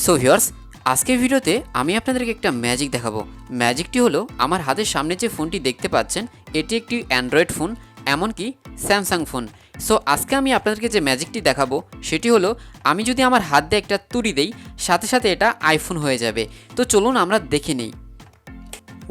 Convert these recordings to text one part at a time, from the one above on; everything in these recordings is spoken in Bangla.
সো ভিউয়ার্স, আজকের ভিডিওতে আমি আপনাদেরকে একটা ম্যাজিক দেখাবো। ম্যাজিকটি হলো আমার হাতের সামনে যে ফোনটি দেখতে পাচ্ছেন এটি একটি অ্যান্ড্রয়েড ফোন, এমনকি স্যামসাং ফোন। সো আজকে আমি আপনাদেরকে যে ম্যাজিকটি দেখাবো সেটি হলো আমি যদি আমার হাত দিয়ে একটা তুড়ি দেই সাথে সাথে এটা আইফোন হয়ে যাবে। তো চলুন আমরা দেখে নিই।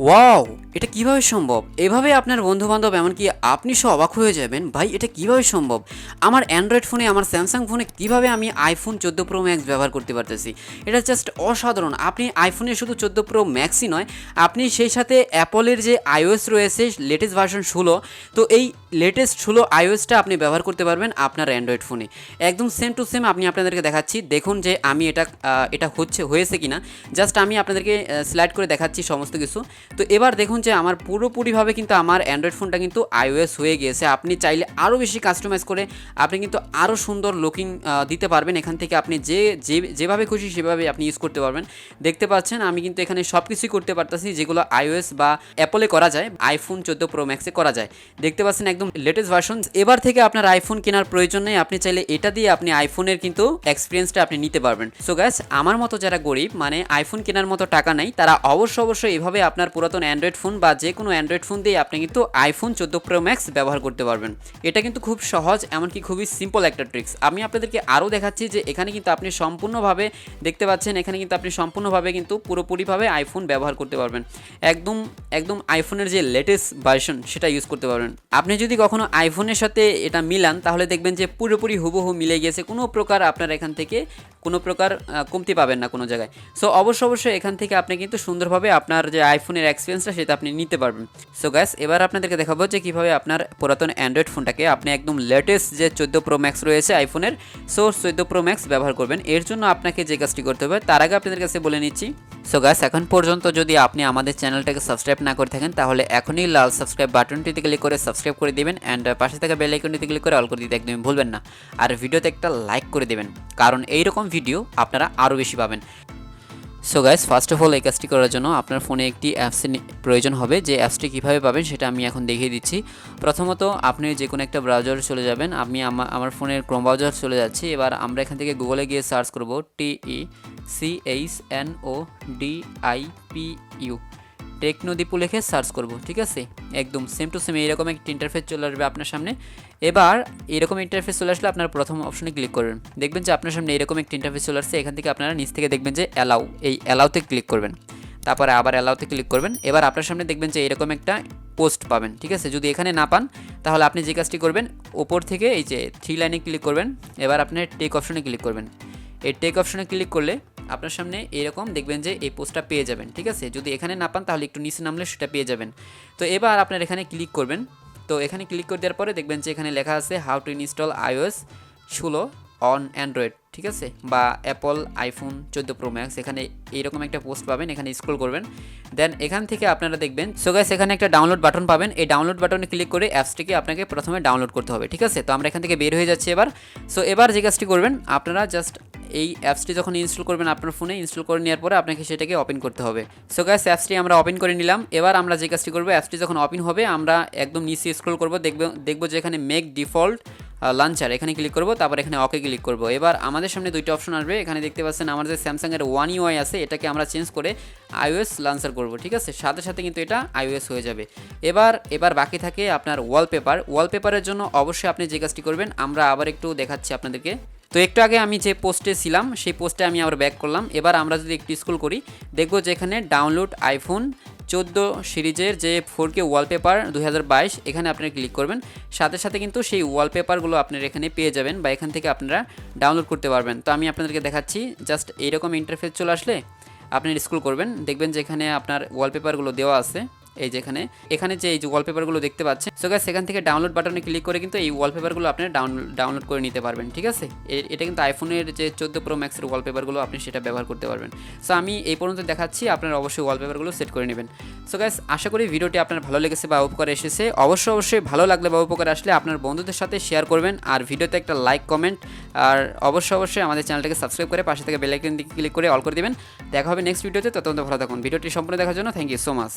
ওয়াও, এটা কিভাবে সম্ভব? এভাবে আপনার বন্ধুবান্ধব এমনকি আপনি সহ অবাক হয়ে যাবেন, ভাই এটা কিভাবে সম্ভব? আমার অ্যান্ড্রয়েড ফোনে, আমার স্যামসাং ফোনে কিভাবে আমি আইফোন 14 প্রো ম্যাক্স ব্যবহার করতে পারতেছি? এটা জাস্ট অসাধারণ। আপনি আইফোনে শুধু 14 প্রো ম্যাক্সই নয়, আপনি সেই সাথে অ্যাপলের যে iOS রয়েছে লেটেস্ট ভার্সন 16, তো এই লেটেস্ট 16 iOSটা আপনি ব্যবহার করতে পারবেন আপনার অ্যান্ড্রয়েড ফোনে। একদম সেম টু সেম আমি আপনাদেরকে দেখাচ্ছি, দেখুন যে আমি এটা হয়েছে কিনা। জাস্ট আমি আপনাদেরকে স্লাইড করে দেখাচ্ছি সমস্ত কিছু। তো এবার দেখুন যে আমার পুরোপুরিভাবে কিন্তু আমার অ্যান্ড্রয়েড ফোনটা কিন্তু iOS হয়ে গিয়েছে। আপনি চাইলে আরও বেশি কাস্টমাইজ করে আপনি কিন্তু আরও সুন্দর লুকিং দিতে পারবেন। এখান থেকে আপনি যেভাবে খুশি সেভাবে আপনি ইউজ করতে পারবেন। দেখতে পাচ্ছেন আমি কিন্তু এখানে সব কিছুই করতে পারতেছি যেগুলো iOS বা অ্যাপলে করা যায়, আইফোন 14 প্রো ম্যাক্সে করা যায়। দেখতে পাচ্ছেন একদম লেটেস্ট ভার্সন। এবার থেকে আপনার আইফোন কেনার প্রয়োজন নেই, আপনি চাইলে এটা দিয়ে আপনি আইফোনের কিন্তু এক্সপিরিয়েন্সটা আপনি নিতে পারবেন। সো গাইস, আমার মতো যারা গরিব, মানে আইফোন কেনার মতো টাকা নাই, তারা অবশ্যই এভাবে আপনার পুরাতন অ্যান্ড্রয়েড ফোন বা যে কোনো অ্যান্ড্রয়েড ফোন দিয়ে আপনি কিন্তু আইফোন 14 প্রো ম্যাক্স ব্যবহার করতে পারবেন। এটা কিন্তু খুব সহজ, এমনকি খুবই সিম্পল একটা ট্রিক্স। আমি আপনাদেরকে আরও দেখাচ্ছি যে এখানে কিন্তু আপনি সম্পূর্ণভাবে দেখতে পাচ্ছেন, এখানে কিন্তু আপনি সম্পূর্ণভাবে কিন্তু পুরোপুরিভাবে আইফোন ব্যবহার করতে পারবেন। একদম একদম আইফোনের যে লেটেস্ট ভার্সন সেটা ইউজ করতে পারবেন। আপনি যদি কখনো আইফোনের সাথে এটা মিলান তাহলে দেখবেন যে পুরোপুরি হুবহু মিলে গিয়েছে, কোনো প্রকার আপনার এখান থেকে কোনো প্রকার কমতি পাবেন না কোনো জায়গায়। সো অবশ্যই এখান থেকে আপনি কিন্তু সুন্দরভাবে আপনার যে আইফোনের এক্সপিরিয়েন্সটা সেটা আপনি নিতে পারবেন। সো গাইস, এবার আপনাদেরকে দেখাবো যে কীভাবে আপনার পুরাতন অ্যান্ড্রয়েড ফোনটাকে আপনি একদম লেটেস্ট যে 14 প্রো ম্যাক্স রয়েছে আইফোনের, সো 14 প্রো ম্যাক্স ব্যবহার করবেন। এর জন্য আপনাকে যে কাজটি করতে হবে তার আগে আপনাদের কাছে বলে নিচ্ছি। সো গাইস, এখন পর্যন্ত যদি আপনি আমাদের চ্যানেলটাকে সাবস্ক্রাইব না করে থাকেন তাহলে এখনই লাল সাবস্ক্রাইব বাটনটিতে ক্লিক করে সাবস্ক্রাইব করে দিবেন, অ্যান্ড পাশে থাকা বেল আইকনটিতে ক্লিক করে অল করে দিতে একদমই ভুলবেন না। আর ভিডিওতে একটা লাইক করে দেবেন, কারণ এইরকম ভিডিও আপনারা আরও বেশি পাবেন। So guys, first of all এই কাজটি করার জন্য আপনার ফোনে একটি অ্যাপসের প্রয়োজন হবে। যে অ্যাপসটি কীভাবে পাবেন সেটা আমি এখন দেখিয়ে দিচ্ছি। প্রথমত আপনি যে কোনো একটা ব্রাউজারে চলে যাবেন। আমি আমার ফোনের ক্রোম ব্রাউজার চলে যাচ্ছি। এবার আমরা এখান থেকে গুগলে গিয়ে সার্চ করব TECHNODIPU, টেকনোদীপু লিখে সার্চ করব। ঠিক আছে, একদম সেম টু সেম এইরকম একটা ইন্টারফেস চলে আসবে আপনার সামনে। এবার এরকম ইন্টারফেস চলে আসলে আপনার প্রথম অপশনে ক্লিক করবেন। দেখবেন যে আপনার সামনে এরকম একটা ইন্টারফেস চলে আসছে। এখান থেকে আপনারা নিচ থেকে দেখবেন যে অ্যালাউ, এই অ্যালাউতে ক্লিক করবেন। তারপরে আবার অ্যালাউতে ক্লিক করবেন। এবার আপনার সামনে দেখবেন যে এরকম একটা পোস্ট পাবেন। ঠিক আছে, যদি এখানে না পান তাহলে আপনি যে কাজটি করবেন, ওপর থেকে এই যে 3 লাইনে ক্লিক করবেন। এবার আপনি টেক অপশনে ক্লিক করবেন। এই টেক অপশনে ক্লিক করলে আপনার সামনে এরকম দেখবেন যে এই পোস্টটা পেয়ে যাবেন। ঠিক আছে, যদি এখানে না পান তাহলে একটু নিচে নামলে সেটা পেয়ে যাবেন। তো এবার আপনার এখানে ক্লিক করবেন। তো এখানে ক্লিক করে দেওয়ার পরে দেখবেন যে এখানে লেখা আছে how to install iOS 16 on Android, ঠিক আছে, বা অ্যাপল আইফোন 14 প্রো ম্যাক্স। এখানে এইরকম একটা পোস্ট পাবেন, এখানে স্ক্রল করবেন। দেন এখান থেকে আপনারা দেখবেন, সো গাইস, এখানে একটা ডাউনলোড বাটন পাবেন। এই ডাউনলোড বাটনে ক্লিক করে অ্যাপসটিকে আপনাকে প্রথমে ডাউনলোড করতে হবে। ঠিক আছে, তো আমরা এখান থেকে বের হয়ে যাচ্ছি এবার। সো এবার যে কাজটি করবেন, আপনারা জাস্ট এই অ্যাপসটি যখন ইনস্টল করবেন আপনার ফোনে, ইনস্টল করে নেওয়ার পরে আপনাকে সেটাকে ওপেন করতে হবে। সো গাইস, অ্যাপসটি আমরা ওপেন করে নিলাম। এবার আমরা যে কাজটি করবো, অ্যাপসটি যখন ওপেন হবে আমরা একদম নিচে স্ক্রল করবো, দেখবো যে এখানে মেক ডিফল্ট লঞ্চার, এখানে ক্লিক করবো। তারপর এখানে ওকে ক্লিক করবো। এবার আমাদের সামনে দুইটা অপশন আসবে। এখানে দেখতে পাচ্ছেন আমার যে স্যামসাংয়ের One UI আছে এটাকে আমরা চেঞ্জ করে iOS লঞ্চার করবো। ঠিক আছে, সাথে সাথে কিন্তু এটা iOS হয়ে যাবে। এবার বাকি থাকে আপনার ওয়ালপেপারের জন্য অবশ্যই আপনি যে কাজটি করবেন আমরা আবার একটু দেখাচ্ছি আপনাদেরকে। তো একটু আগে আমি যে পোস্টে ছিলাম সেই পোস্টে আমি আবার ব্যাক করলাম। এবার আমরা যদি একটু স্ক্রল করি দেখবো যে এখানে ডাউনলোড আইফোন 14 সিরিজের যে 4K ওয়ালপেপার 2022, এখানে আপনারা ক্লিক করবেন। সাথে সাথে কিন্তু সেই ওয়ালপেপারগুলো আপনারা এখানে পেয়ে যাবেন বা এখান থেকে আপনারা ডাউনলোড করতে পারবেন। তো আমি আপনাদেরকে দেখাচ্ছি, জাস্ট এইরকম ইন্টারফেস চলে আসলে আপনি স্ক্রল করবেন, দেখবেন যে এখানে আপনার ওয়ালপেপারগুলো দেওয়া আছে। এই যে এখানে যে এই যে ওয়ালপেপারগুলো দেখতে পাচ্ছেন, সো গাইস, সেখান থেকে ডাউনলোড বাটনে ক্লিক করে কিন্তু এই ওয়ালপেপারগুলো আপনি ডাউনলোড করে নিতে পারবেন। ঠিক আছে, এটা কিন্তু আইফোনের যে 14 প্রো ম্যাক্সের ওয়ালপেপারগুলো আপনি সেটা ব্যবহার করতে পারবেন। সো আমি এই পর্যন্ত দেখাচ্ছি, আপনারা অবশ্যই ওয়ালপেপারগুলো সেট করে নেবেন। সো গাইস, আশা করি ভিডিওটি আপনার ভালো লেগেছে বা উপকার এসেছে। অবশ্যই ভালো লাগলে বা উপকার আসলে আপনার বন্ধুদের সাথে শেয়ার করবেন, আর ভিডিওতে একটা লাইক, কমেন্ট, আর অবশ্যই আমাদের চ্যানেলটাকে সাবস্ক্রাইব করে পাশে থেকে বেল আইকন ক্লিক করে অল করে দেবেন। দেখা হবে নেক্সট ভিডিওতে, ততক্ষণ ভালো থাকুন। ভিডিওটি সম্পূর্ণ দেখার জন্য থ্যাংক ইউ সো মাচ।